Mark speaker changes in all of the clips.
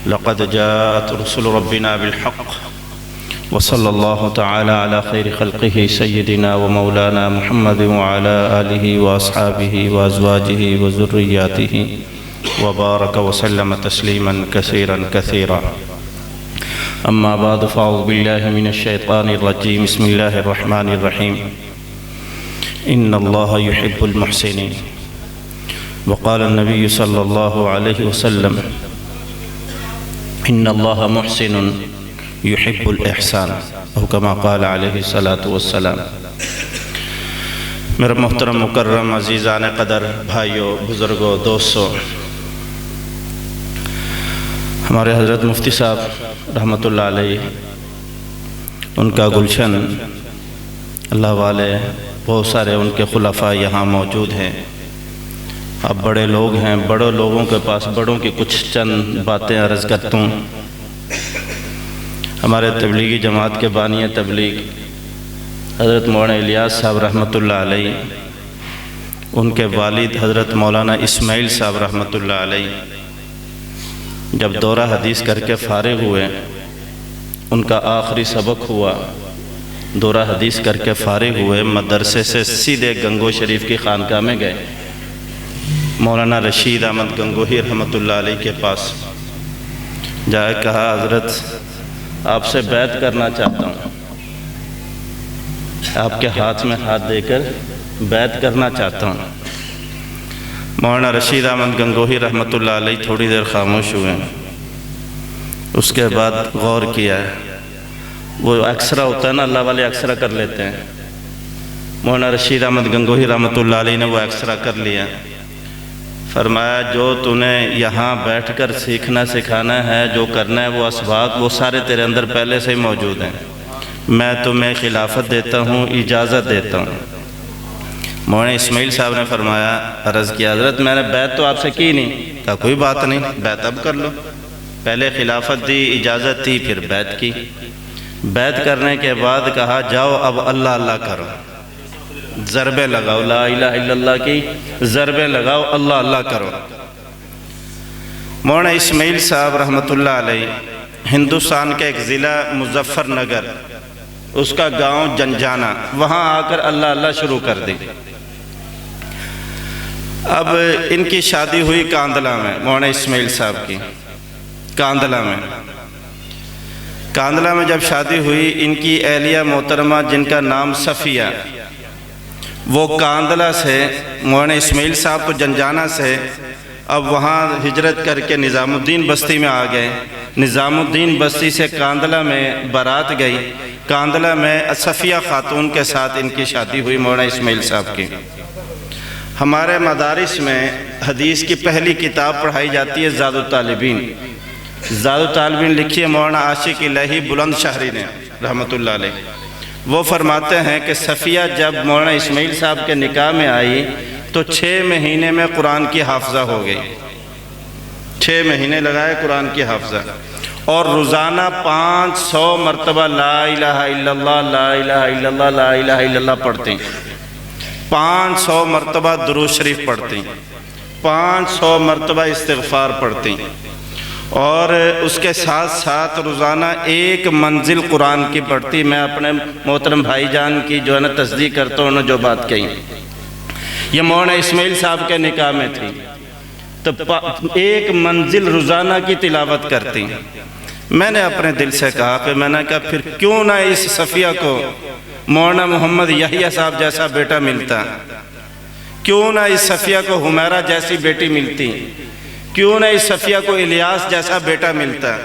Speaker 1: لقد جاءت رسل ربنا بالحق وصلى الله تعالى على خير خلقه سيدنا ومولانا محمد وعلى آله وأصحابه وأزواجه وذرياته وبارك وسلم تسليما كثيرا كثيرا. أما بعد فأعوذ بالله من الشيطان الرجيم. بسم الله الرحمن الرحيم. إن الله يحب المحسنين. وقال النبي صلى الله عليه وسلم إن الله محسن يحب الإحسان أو كما قال عليه الصلاة والسلام. میرے محترم مکرم عزیزان قدر بھائیوں، بزرگوں، دوستوں، ہمارے حضرت مفتی صاحب رحمۃ اللہ علیہ، ان کا گلشن اللہ والے بہت سارے ان کے خلفاء یہاں موجود ہیں. اب بڑے لوگ ہیں، بڑوں لوگوں کے پاس بڑوں کی کچھ چند باتیں عرض کرتا ہوں. ہمارے تبلیغی جماعت کے بانی تبلیغ حضرت مولانا الیاس صاحب رحمۃ اللہ علیہ، ان کے والد حضرت مولانا اسماعیل صاحب رحمۃ اللہ علیہ جب دورہ حدیث کر کے فارغ ہوئے، ان کا آخری سبق ہوا، دورہ حدیث کر کے فارغ ہوئے، مدرسے سے سیدھے گنگو شریف کی خانقاہ میں گئے. مولانا رشید احمد گنگوہی رحمۃ اللہ علیہ کے پاس جائے، کہا حضرت آپ سے بیعت کرنا چاہتا ہوں، آپ کے ہاتھ میں ہاتھ دے کر بیعت کرنا چاہتا ہوں. مولانا رشید احمد گنگوہی رحمۃ اللہ علیہ تھوڑی دیر خاموش ہوئے، اس کے بعد غور کیا. وہ اکسرہ ہوتا ہے نا، اللہ والے اکسرہ کر لیتے ہیں. مولانا رشید احمد گنگوہی رحمۃ اللہ علیہ نے وہ اکسرہ کر لیا. فرمایا جو تو نے یہاں بیٹھ کر سیکھنا سکھانا ہے، جو کرنا ہے، وہ اسباق وہ سارے تیرے اندر پہلے سے ہی موجود ہیں. میں تمہیں خلافت دیتا ہوں، اجازت دیتا ہوں. مولانا اسماعیل صاحب نے فرمایا، عرض کیا حضرت میں نے بیعت تو آپ سے کی نہیں. کہا کوئی بات نہیں، بیعت اب کر لو. پہلے خلافت دی، اجازت دی، پھر بیعت کی. بیعت کرنے کے بعد کہا جاؤ اب اللہ اللہ کرو، ضربیں لگاؤ، لا الہ الا اللہ کی ضربیں لگاؤ، اللہ اللہ کرو. مولانا اسماعیل صاحب رحمۃ اللہ علیہ ہندوستان کے ایک ضلع مظفر نگر، اس کا گاؤں جنجانہ، وہاں آ کر اللہ اللہ شروع کر دی. اب ان کی شادی ہوئی کاندلہ میں، مولانا اسماعیل صاحب کی کاندلہ میں جب شادی ہوئی، ان کی اہلیہ محترمہ جن کا نام صفیہ، وہ کاندلہ سے مولانا اسماعیل صاحب کو جنجانہ سے اب وہاں ہجرت کر کے نظام الدین بستی میں آ گئے. نظام الدین بستی سے کاندلہ میں بارات گئی. کاندلہ میں صفیہ خاتون کے ساتھ ان کی شادی ہوئی مولانا اسماعیل صاحب کی. ہمارے مدارس میں حدیث کی پہلی کتاب پڑھائی جاتی ہے زاد الطالبین. زاد الطالبین لکھی ہے مولانا عاشق الہی بلند شہری نے رحمۃ اللہ علیہ. وہ فرماتے ہیں کہ صفیہ جب مولانا اسماعیل صاحب کے نکاح میں آئی تو 6 مہینے میں قرآن کی حافظہ ہو گئی. 6 مہینے لگائے قرآن کی حافظہ، اور روزانہ 500 مرتبہ لا الہ الا اللہ، لا الہ الا اللہ، لا الہ الا اللہ پڑھتی. 500 مرتبہ درود شریف پڑھتی، 500 مرتبہ استغفار پڑھتی، اور اس کے ساتھ ساتھ روزانہ 1 منزل قرآن کی پڑھتی. میں اپنے محترم بھائی جان کی جو ہے نا تصدیق کرتا ہوں، جو بات کہی یہ مولانا اسماعیل صاحب کے نکاح میں تھی. تو 1 منزل روزانہ کی تلاوت کرتی. میں نے اپنے دل سے کہا کہ میں نے کہا پھر کیوں نہ اس صفیہ کو مولانا محمد یحییٰ صاحب جیسا بیٹا ملتا، کیوں نہ اس صفیہ کو حمیرہ جیسی بیٹی ملتی، کیوں نہ اس صفیہ کو الیاس جیسا بیٹا ملتا.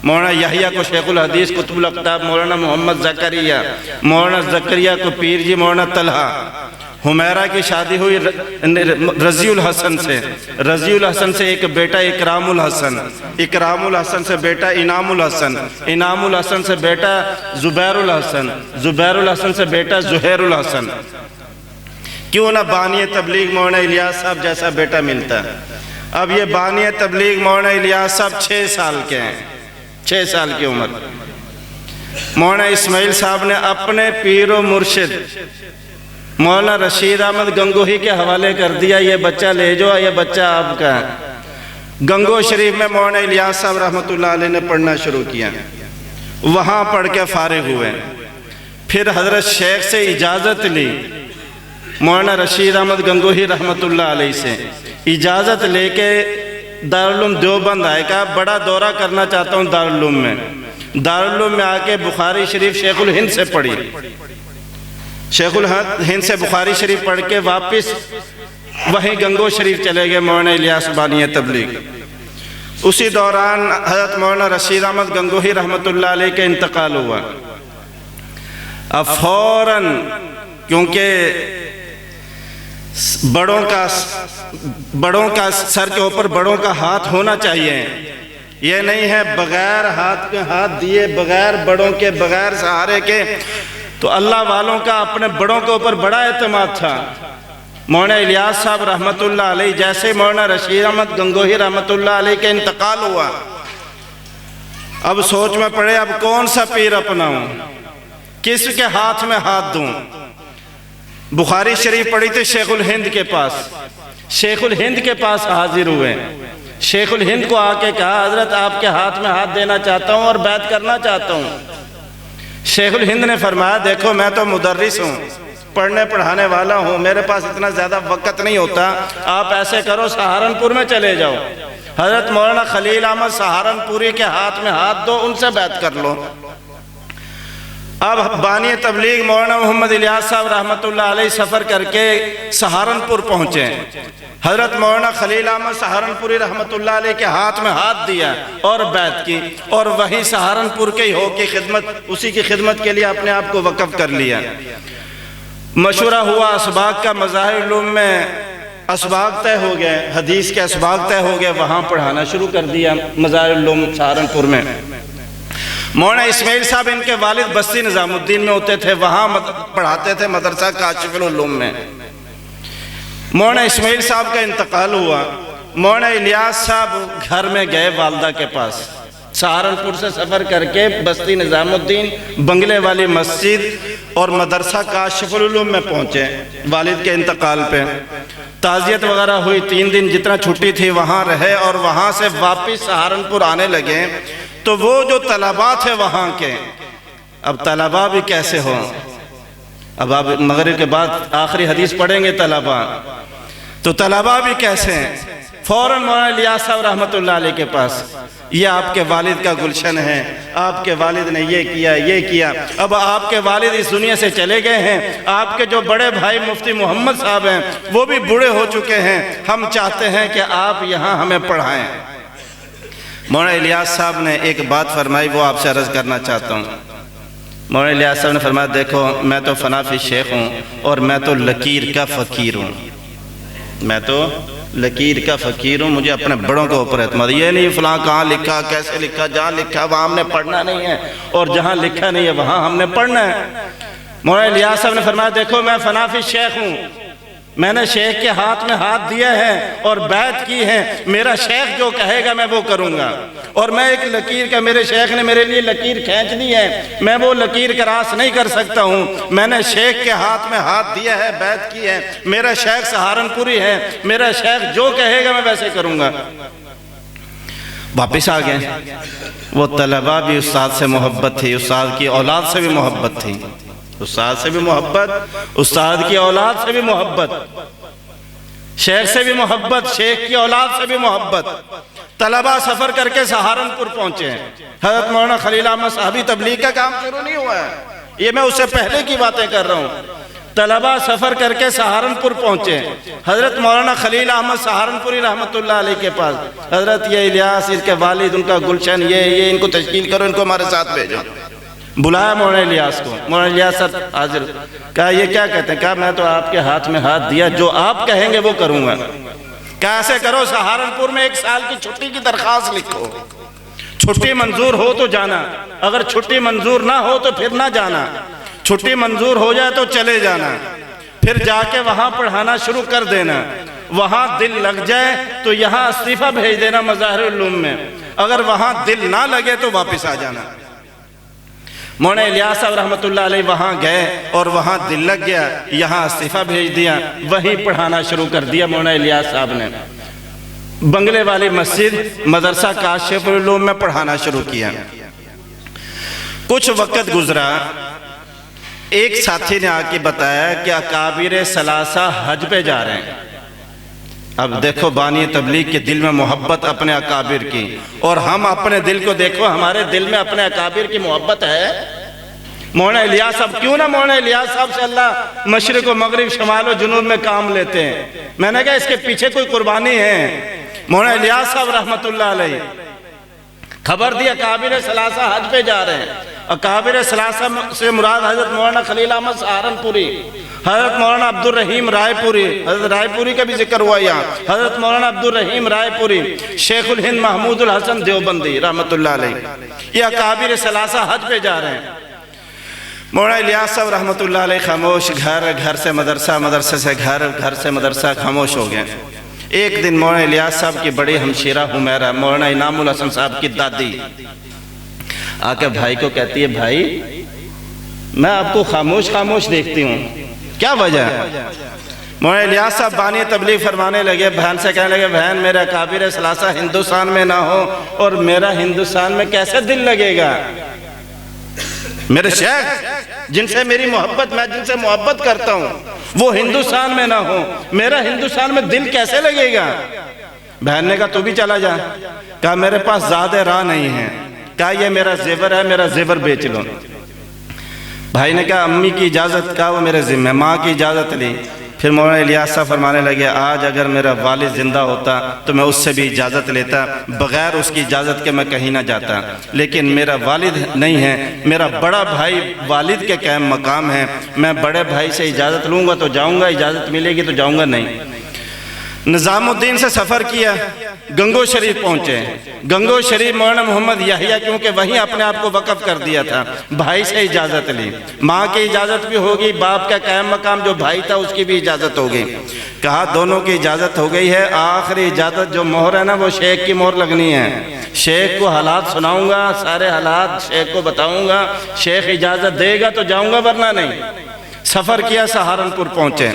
Speaker 1: مولانا یحییٰ کو شیخ الحدیث قطب الاقطاب مولانا محمد زکریا، مولانا زکریا کو پیر جی مولانا طلحہ. حمیرہ کی شادی ہوئی رضی الحسن سے، رضی الحسن سے ایک بیٹا اکرام الحسن، اکرام الحسن سے بیٹا انعام الحسن، انعام الحسن سے بیٹا زبیر الحسن، زبیر الحسن سے بیٹا زہیر الحسن. کیوں نہ بانی تبلیغ مولانا الیاس صاحب جیسا بیٹا ملتا. اب یہ بانی تبلیغ مولانا الیاس صاحب 6 سال کے ہیں، 6 سال کی عمر. مولانا اسماعیل صاحب نے اپنے پیر و مرشد مولانا رشید احمد گنگوہی کے حوالے کر دیا، یہ بچہ لے جاؤ، یہ بچہ آپ کا ہے. گنگو شریف میں مولانا الیاس صاحب رحمۃ اللہ علیہ نے پڑھنا شروع کیا، وہاں پڑھ کے فارغ ہوئے۔ پھر حضرت شیخ سے اجازت لی، مولانا رشید احمد گنگوہی رحمۃ اللہ علیہ سے اجازت لے کے دارالعلوم دیوبند آئے، کہا بڑا دورہ کرنا چاہتا ہوں دارالعلوم میں۔ دارالعلوم میں آ کے بخاری شریف شیخ الہند سے پڑھی، شیخ الہند سے بخاری شریف پڑھ کے واپس وہیں گنگو شریف چلے گئے مولانا الیاس بانی تبلیغ۔ اسی دوران حضرت مولانا رشید احمد گنگوہی رحمۃ اللہ علیہ کا انتقال ہوا۔ اب فوراً، کیونکہ بڑوں کا سر کے اوپر بڑوں کا ہاتھ ہونا چاہیے، یہ نہیں ہے بغیر ہاتھ کے ہاتھ دیے، بغیر بڑوں کے، بغیر سہارے کے۔ تو اللہ والوں کا اپنے بڑوں کے اوپر بڑا اعتماد تھا۔ مولانا الیاس صاحب رحمۃ اللہ علیہ جیسے مولانا رشید احمد گنگوہی رحمۃ اللہ علیہ کا انتقال ہوا، اب سوچ میں پڑے اب کون سا پیر اپناؤں، کس کے ہاتھ میں ہاتھ دوں۔ بخاری شریف پڑھی تھی شیخ الہند کے پاس، شیخ الہند کے پاس حاضر ہوئے۔ شیخ الہند کو آ کے کہا حضرت آپ کے ہاتھ میں ہاتھ دینا چاہتا ہوں اور بیعت کرنا چاہتا ہوں۔ شیخ الہند نے فرمایا دیکھو میں تو مدرس ہوں، پڑھنے پڑھانے والا ہوں، میرے پاس اتنا زیادہ وقت نہیں ہوتا، آپ ایسے کرو سہارنپور میں چلے جاؤ، حضرت مولانا خلیل احمد سہارنپوری کے ہاتھ میں ہاتھ دو، ان سے بیعت کر لو۔ اب بانی تبلیغ مولانا محمد الیاس صاحب رحمۃ اللہ علیہ سفر کر کے سہارنپور پہنچے، حضرت مولانا خلیل احمد سہارنپوری رحمۃ اللہ علیہ کے ہاتھ میں ہاتھ دیا اور بیعت کی، اور وہیں سہارنپور کے ہی ہو کے خدمت، اسی کی خدمت کے لیے اپنے آپ کو وقف کر لیا۔ مشورہ ہوا اسباق کا، مظاہر علوم میں اسباق طے ہو گئے، حدیث کے اسباق طے ہو گئے، وہاں پڑھانا شروع کر دیا مظاہر علوم سہارنپور میں۔ مولانا اسماعیل صاحب ان کے والد بستی نظام الدین میں ہوتے تھے، وہاں پڑھاتے تھے مدرسہ کاشف العلوم میں۔ مولانا اسماعیل صاحب کا انتقال ہوا، مولانا الیاس صاحب گھر میں گئے والدہ کے پاس، سہارنپور سے سفر کر کے بستی نظام الدین بنگلے والی مسجد اور مدرسہ کاشف العلوم میں پہنچے والد کے انتقال پہ۔ تعزیت وغیرہ ہوئی، 3 دن جتنا چھٹی تھی وہاں رہے، اور وہاں سے واپس سہارنپور آنے لگے تو وہ جو طلباء تھے وہاں کے، اب طلباء بھی کیسے ہوں، اب آپ مغرب کے بعد آخری حدیث پڑھیں گے طلباء، تو طلباء بھی کیسے ہیں، فوراً مولانا الیاس صاحب رحمۃ اللہ علیہ کے پاس، یہ آپ کے والد کا گلشن ہے، آپ کے والد نے یہ کیا یہ کیا، اب آپ کے والد اس دنیا سے چلے گئے ہیں، آپ کے جو بڑے بھائی مفتی محمد صاحب ہیں وہ بھی بوڑھے ہو چکے ہیں، ہم چاہتے ہیں کہ آپ یہاں ہمیں پڑھائیں۔ مولانا الیاس صاحب نے ایک بات فرمائی، وہ آپ سے عرض کرنا چاہتا ہوں۔ مولانا الیاس صاحب نے فرمایا دیکھو میں تو فنافی شیخ ہوں اور میں تو لکیر کا فقیر ہوں، میں تو لکیر کا فقیر ہوں، مجھے اپنے بڑوں کے اوپر اعتماد، یہ نہیں فلاں کہاں لکھا کیسے لکھا، جہاں لکھا وہاں ہم نے پڑھنا نہیں ہے، اور جہاں لکھا نہیں ہے وہاں ہم نے پڑھنا ہے۔ مولانا الیاس صاحب نے فرمایا دیکھو میں فنافی شیخ ہوں، میں نے شیخ کے ہاتھ میں ہاتھ دیا ہے اور بیعت کی ہے، میرا شیخ جو کہے گا میں وہ کروں گا، اور میں ایک لکیر کا، میرے شیخ نے میرے لیے لکیر کھینچ دی ہے، میں وہ لکیر کراس نہیں کر سکتا ہوں، میں نے شیخ کے ہاتھ میں ہاتھ دیا ہے، بیعت کی ہے، میرا شیخ سہارنپوری ہے، میرا شیخ جو کہے گا میں ویسے کروں گا۔ واپس آ گئے، وہ طلباء بھی استاد سے محبت تھی، استاد کی اولاد سے بھی محبت تھی، استاد سے بھی محبت، استاد کی اولاد سے بھی محبت، شیخ سے بھی محبت، شیخ کی اولاد سے بھی محبت۔ طلباء سفر کر کے سہارنپور پہنچے ہیں، حضرت مولانا خلیل احمد صاحبی تبلیغ کا کام شروع نہیں ہوا ہے، یہ میں اس سے پہلے کی باتیں کر رہا ہوں۔ طلباء سفر کر کے سہارنپور پہنچے، حضرت مولانا خلیل احمد سہارنپوری رحمۃ اللہ علیہ کے پاس، حضرت یہ الیاس اس کے والد ان کا گلشن، یہ ان کو تشکیل کرو، ان کو ہمارے ساتھ بھیجو۔ بلایا مولانا الیاس کو، مولانا الیاس صاحب حاضر، کہا یہ کیا کہتے ہیں، کہا میں تو آپ کے ہاتھ میں ہاتھ دیا، جو آپ کہیں گے وہ کروں گا۔ کہا ایسے کرو سہارنپور میں 1 سال کی چھٹی کی درخواست لکھو، چھٹی منظور ہو تو جانا، اگر چھٹی منظور نہ ہو تو پھر نہ جانا، چھٹی منظور ہو جائے تو چلے جانا، پھر جا کے وہاں پڑھانا شروع کر دینا، وہاں دل لگ جائے تو یہاں استعفیٰ بھیج دینا مظاہر علوم میں، اگر وہاں دل نہ لگے تو واپس آ جانا۔ مولانا الیاس صاحب رحمۃ اللہ علیہ وہاں گئے اور وہاں دل لگ گیا، یہاں استعفیٰ بھیج دیا، وہیں پڑھانا شروع کر دیا مولانا الیاس صاحب نے۔ بنگلے والی مسجد مدرسہ کاشف العلوم میں پڑھانا شروع کیا۔ کچھ وقت گزرا، ایک ساتھی نے آ کے بتایا کہ اکابر ثلاثہ حج پہ جا رہے ہیں۔ اب دیکھو بانی تبلیغ کے دل میں محبت اپنے اکابر کی، اور ہم اپنے دل کو دیکھو، ہمارے دل میں اپنے اکابر کی محبت ہے۔ مولانا الیاس صاحب، کیوں نہ مولانا الیاس صاحب سے اللہ مشرق و مغرب شمال و جنوب میں کام لیتے ہیں۔ میں نے کہا اس کے پیچھے کوئی قربانی ہے۔ مولانا الیاس صاحب رحمت اللہ علیہ خبر دی اکابر ثلاثہ حج پہ جا رہے ہیں۔ اکابر ثلاثہ سے مراد حضرت مولانا خلیل احمد سہارنپوری، حضرت مولانا عبد الرحیم رائے پوری، حضرت رائے پوری کا بھی ذکر ہوا یہاں، حضرت مولانا عبد الرحیم رائے پوری، شیخ الہند محمود الحسن دیوبندی رحمت اللہ علیہ، یہ اکابر ثلاثہ حج پہ جا رہے ہیں۔ مولانا الیاس صاحب رحمت اللہ علیہ خاموش، گھر سے مدرسہ، مدرسے سے گھر سے مدرسہ، خاموش ہو گئے۔ ایک دن مولانا الیاس صاحب کی بڑی ہمشیرہ حمیرہ، مولانا انعام الحسن صاحب کی دادی آ کے بھائی کو کہتی ہے، بھائی میں آپ کو خاموش دیکھتی ہوں، کیا وجہ ہے؟ مولانا الیاس صاحب بانی تبلیغ فرمانے لگے، بہن سے کہنے لگے، بہن میرے اکابر ثلاثہ ہندوستان میں نہ ہو اور میرا ہندوستان میں کیسے دل لگے گا؟ میرے شیخ جن سے میری محبت، میں جن سے محبت کرتا ہوں، وہ ہندوستان میں نہ ہو، میرا ہندوستان میں دل کیسے لگے گا؟ بہن نے کہا تو بھی چلا جا۔ کہا میرے پاس زیادہ راہ نہیں ہے، کہا یہ میرا زیور ہے، میرا زیور بیچ لو۔ بھائی نے کہا امی کی اجازت، کہا وہ میرے ذمہ، ماں کی اجازت لی۔ پھر مولانا الیاس صاحب فرمانے لگے، آج اگر میرا والد زندہ ہوتا تو میں اس سے بھی اجازت لیتا، بغیر اس کی اجازت کے میں کہیں نہ جاتا، لیکن میرا والد نہیں ہے، میرا بڑا بھائی والد کے قائم مقام ہے، میں بڑے بھائی سے اجازت لوں گا تو جاؤں گا، اجازت ملے گی تو جاؤں گا نہیں۔ نظام الدین سے سفر کیا، گنگو شریف پہنچے۔ گنگو شریف مولانا محمد یحییٰ کیونکہ وہیں اپنے آپ کو وقف کر دیا تھا، بھائی سے اجازت لی، ماں کی اجازت بھی ہوگی، باپ کا قائم مقام جو بھائی تھا اس کی بھی اجازت ہوگی۔ کہا دونوں کی اجازت ہو گئی ہے، آخری اجازت جو مہر ہے نا وہ شیخ کی مہر لگنی ہے۔ شیخ کو حالات سناؤں گا، سارے حالات شیخ کو بتاؤں گا، شیخ اجازت دے گا تو جاؤں گا ورنہ نہیں۔ سفر کیا، سہارنپور پہنچے۔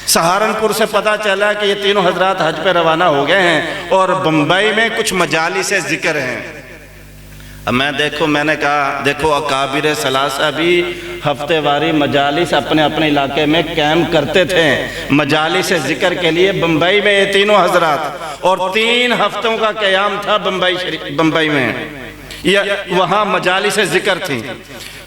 Speaker 1: سہارنپور سے پتا چلا کہ یہ تینوں حضرات حج پہ روانہ ہو گئے ہیں اور بمبئی میں کچھ مجالس ذکر ہیں۔ اب میں نے کہا دیکھو اکابر ثلاثہ بھی ہفتے واری مجالس اپنے اپنے علاقے میں قائم کرتے تھے، مجالس ذکر کے لیے بمبئی میں یہ تینوں حضرات، اور 3 ہفتوں کا قیام تھا بمبئی میں، وہاں مجالس ذکر تھی۔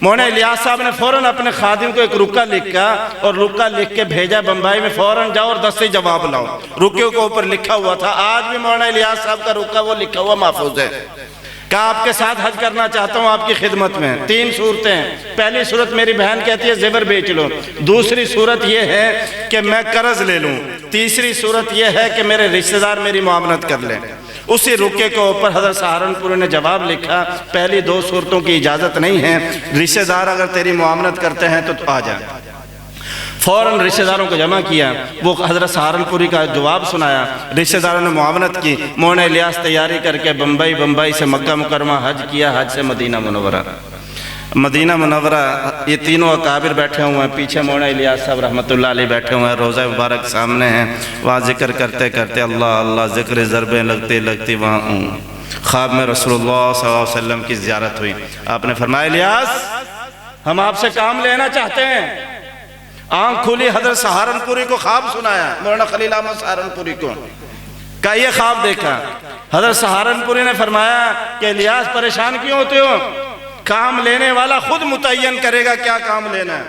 Speaker 1: مولانا الیاس صاحب نے فوراً اپنے خادم کو ایک رکہ لکھا اور رکہ لکھ کے بھیجا بمبئی میں، فوراً جاؤ اور دستے جواب لاؤ۔ رکے کے اوپر لکھا ہوا تھا، آج بھی مولانا الیاس صاحب کا رکہ وہ لکھا ہوا محفوظ ہے۔ کہا آپ کے ساتھ حج کرنا چاہتا ہوں آپ کی خدمت میں۔ 3 صورتیں، پہلی صورت میری بہن کہتی ہے زیور بیچ لو، دوسری صورت یہ ہے کہ میں قرض لے لوں، تیسری صورت یہ ہے کہ میرے رشتہ دار میری معاملت کر لیں۔ اسی رکے کے اوپر حضرت سہارنپوری نے جواب لکھا، پہلی 2 صورتوں کی اجازت نہیں ہے، رشتہ دار اگر تیری معاملت کرتے ہیں تو آ جا۔ فوراً رشتہ داروں کو جمع کیا، وہ حضرت سہارنپوری کا جواب سنایا، رشتہ داروں نے معاملت کی۔ مولانا الیاس تیاری کر کے بمبئی سے مکہ مکرمہ حج کیا، حج سے مدینہ منورہ۔ یہ تینوں اکابر بیٹھے ہوئے ہیں، پیچھے مولانا الیاس صاحب رحمت اللہ علیہ بیٹھے ہوئے ہیں، روضہ مبارک سامنے ہیں، وہاں ذکر کرتے کرتے اللہ اللہ ذکر ضربیں لگتی وہاں خواب میں رسول اللہ صلی اللہ علیہ وسلم کی زیارت ہوئی۔ آپ نے فرمایا الیاس ہم آپ سے کام لینا چاہتے ہیں۔ آنکھ کھولی، حضرت سہارنپوری کو خواب سنایا، مولانا خلیل احمد سہارنپوری کو، کہا یہ خواب دیکھا۔ حضرت سہارنپوری نے فرمایا کہ الیاس پریشان کیوں ہوتے ہو، کام لینے والا خود متعین کرے گا کیا کام لینا ہے۔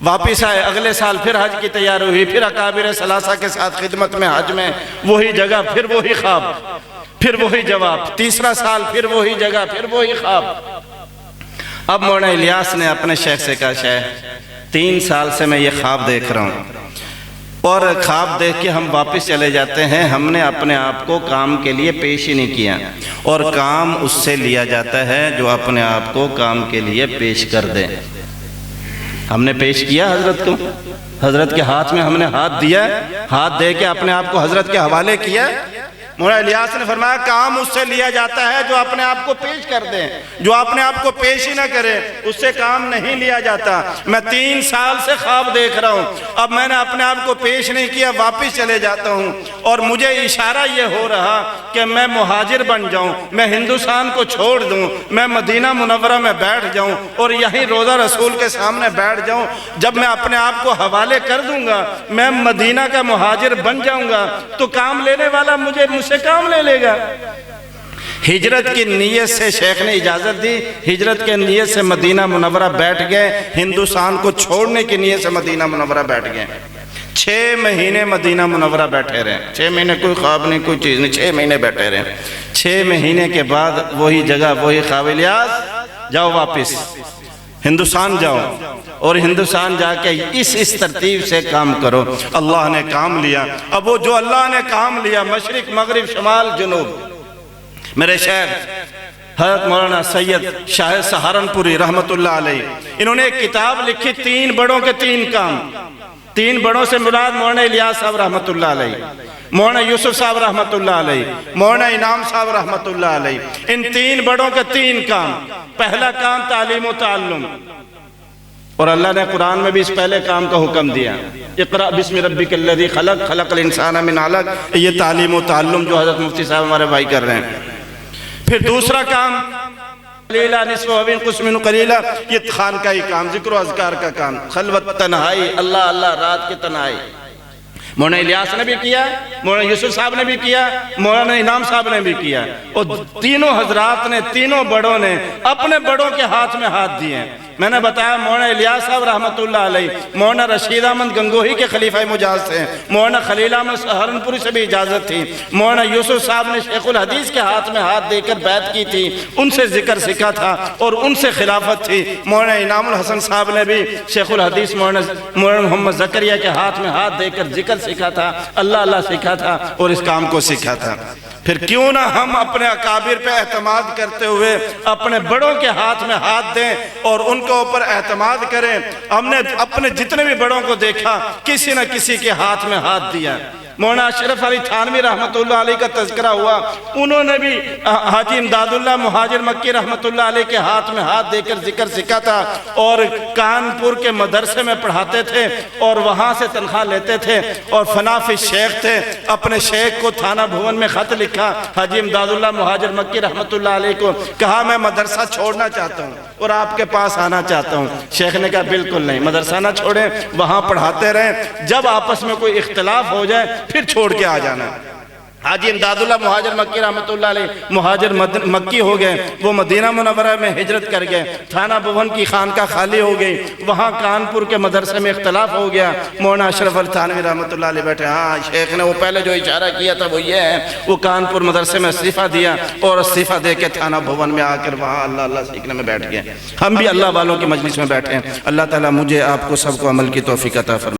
Speaker 1: واپس آئے، اگلے سال پھر حج کی تیاری ہوئی، پھر اکابر ثلاثہ کے ساتھ خدمت میں حج میں، وہی جگہ، پھر وہی خواب، پھر وہی جواب، تیسرا سال پھر وہی جگہ، پھر وہی خواب۔ اب مولانا الیاس نے اپنے شیخ سے کہا شیخ 3 سال سے میں یہ خواب دیکھ رہا ہوں، اور خواب دیکھ کے ہم واپس چلے جاتے ہیں، ہم نے اپنے آپ کو کام کے لیے پیش ہی نہیں کیا، اور کام اس سے لیا جاتا ہے جو اپنے آپ کو کام کے لیے پیش کر دے۔ ہم نے پیش کیا حضرت کو، حضرت کے ہاتھ میں ہم نے ہاتھ دیا، ہاتھ دے کے اپنے آپ کو حضرت کے حوالے کیا، مولانا الیاس نے فرمایا کام اس سے لیا جاتا ہے جو اپنے آپ کو پیش کر دے، جو اپنے آپ کو پیش ہی نہ کرے اس سے کام نہیں لیا جاتا۔ میں 3 سال سے خواب دیکھ رہا ہوں، اب میں نے اپنے آپ کو پیش نہیں کیا، واپس چلے جاتا ہوں، اور مجھے اشارہ یہ ہو رہا کہ میں مہاجر بن جاؤں، میں ہندوستان کو چھوڑ دوں، میں مدینہ منورہ میں بیٹھ جاؤں اور یہیں روضہ رسول کے سامنے بیٹھ جاؤں۔ جب میں اپنے آپ کو حوالے کر دوں گا، میں مدینہ کا مہاجر بن جاؤں گا، تو کام لینے والا مجھ سے کام لے لے گا۔ ہجرت کی نیت سے شیخ نے اجازت دی، ہجرت کے نیت سے مدینہ منورہ بیٹھ گئے، ہندوستان کو چھوڑنے کی نیت سے مدینہ منورہ بیٹھ گئے۔ 6 مہینے مدینہ منورہ بیٹھے رہے، 6 مہینے کوئی خواب نہیں، کوئی چیز نہیں، 6 مہینے بیٹھے رہے۔ 6 مہینے کے بعد وہی جگہ وہی خواب، الیاس جاؤ واپس ہندوستان جاؤ، اور ہندوستان جا کے اس ترتیب سے کام کرو۔ اللہ نے کام لیا۔ اب وہ جو اللہ نے کام لیا، مشرق مغرب شمال جنوب، میرے شیخ حضرت مولانا سید شاہ سہارنپوری رحمت اللہ علیہ، انہوں نے ایک کتاب لکھی 3 بڑوں کے 3 کام۔ 3 بڑوں سے مراد مولانا الیاس صاحب رحمت اللہ علیہ، مولانا یوسف صاحب رحمت اللہ علیہ، مولانا انعام صاحب رحمت اللہ علیہ۔ ان 3 بڑوں کے 3 کام۔ پہلا کام تعلیم و تعلم، اور اللہ نے قرآن میں بھی اس پہلے کام کا حکم دیا، اقرأ بسم ربک الذی خلق، خلق الانسان من علق۔ یہ تعلیم و تعلم جو حضرت مفتی صاحب ہمارے بھائی کر رہے ہیں۔ پھر دوسرا کام قلیلہ نصف و انقص منہ قلیلہ، یہ خانقاہی کام، ذکر و اذکار کا کام، خلوت تنہائی، اللہ اللہ رات کی تنہائی۔ مولانا الیاس نے بھی کیا، مولانا یوسف صاحب نے بھی کیا، مولانا انعام صاحب نے بھی کیا، اور تینوں حضرات نے، تینوں بڑوں نے اپنے بڑوں کے ہاتھ میں ہاتھ دیے۔ میں نے بتایا مولانا الیاس صاحب رحمت اللہ علیہ مولانا رشید احمد گنگوہی کے خلیفہ مجاز تھے، مولانا خلیل احمد سہارنپوری سے بھی اجازت تھی، مولانا یوسف صاحب نے شیخ الحدیث کے ہاتھ میں ہاتھ دے کر بیعت کی تھی، ان سے ذکر سیکھا تھا اور ان سے خلافت تھی۔ مولانا انعام الحسن صاحب نے بھی شیخ الحدیث مولانا محمد زکریا کے ہاتھ میں ہاتھ دے کر ذکر سیکھا تھا، اللہ اللہ سیکھا تھا اور اس کام کو سیکھا تھا۔ پھر کیوں نہ ہم اپنے اکابر پہ اعتماد کرتے ہوئے اپنے بڑوں کے ہاتھ میں ہاتھ دیں اور ان کے اوپر اعتماد کریں۔ ہم نے اپنے جتنے بھی بڑوں کو دیکھا، کسی نہ کسی کے ہاتھ میں ہاتھ دیا۔ مولانا اشرف علی تھانوی رحمت اللہ علیہ کا تذکرہ ہوا، انہوں نے بھی حاجی امداد اللہ مہاجر مکی رحمت اللہ علیہ کے ہاتھ میں ہاتھ دے کر ذکر سیکھا تھا، اور کانپور کے مدرسے میں پڑھاتے تھے اور وہاں سے تنخواہ لیتے تھے، اور فنافی شیخ تھے، اپنے شیخ کو تھانہ بھون میں خط لکھا حاجی امداد اللہ مہاجر مکی رحمت اللہ علیہ کو، کہا میں مدرسہ چھوڑنا چاہتا ہوں اور آپ کے پاس آنا چاہتا ہوں۔ شیخ نے کہا بالکل نہیں، مدرسہ نہ چھوڑیں، وہاں پڑھاتے رہیں، جب آپس میں کوئی اختلاف ہو جائے پھر چھوڑ کے آ جانا۔ حاجی امداد اللہ مہاجر مکی رحمت اللہ علیہ مہاجر مکی ہو گئے، وہ مدینہ منورہ میں ہجرت کر گئے، تھانہ بھون کی خانقاہ خالی ہو گئی، وہاں کانپور کے مدرسے میں اختلاف ہو گیا۔ مولانا اشرف علی تھانوی رحمت اللہ علیہ بیٹھے، ہاں شیخ نے وہ پہلے جو اشارہ کیا تھا وہ یہ ہے، وہ کانپور مدرسے میں استعفیٰ دیا اور استعفیٰ دے کے تھانہ بھون میں آ کر وہاں اللہ اللہ سیکھنے میں بیٹھ گئے۔ ہم بھی اللہ والوں کی مجلس میں بیٹھے ہیں۔ اللہ تعالیٰ مجھے آپ کو سب کو عمل کی توفیق عطا فرمائے۔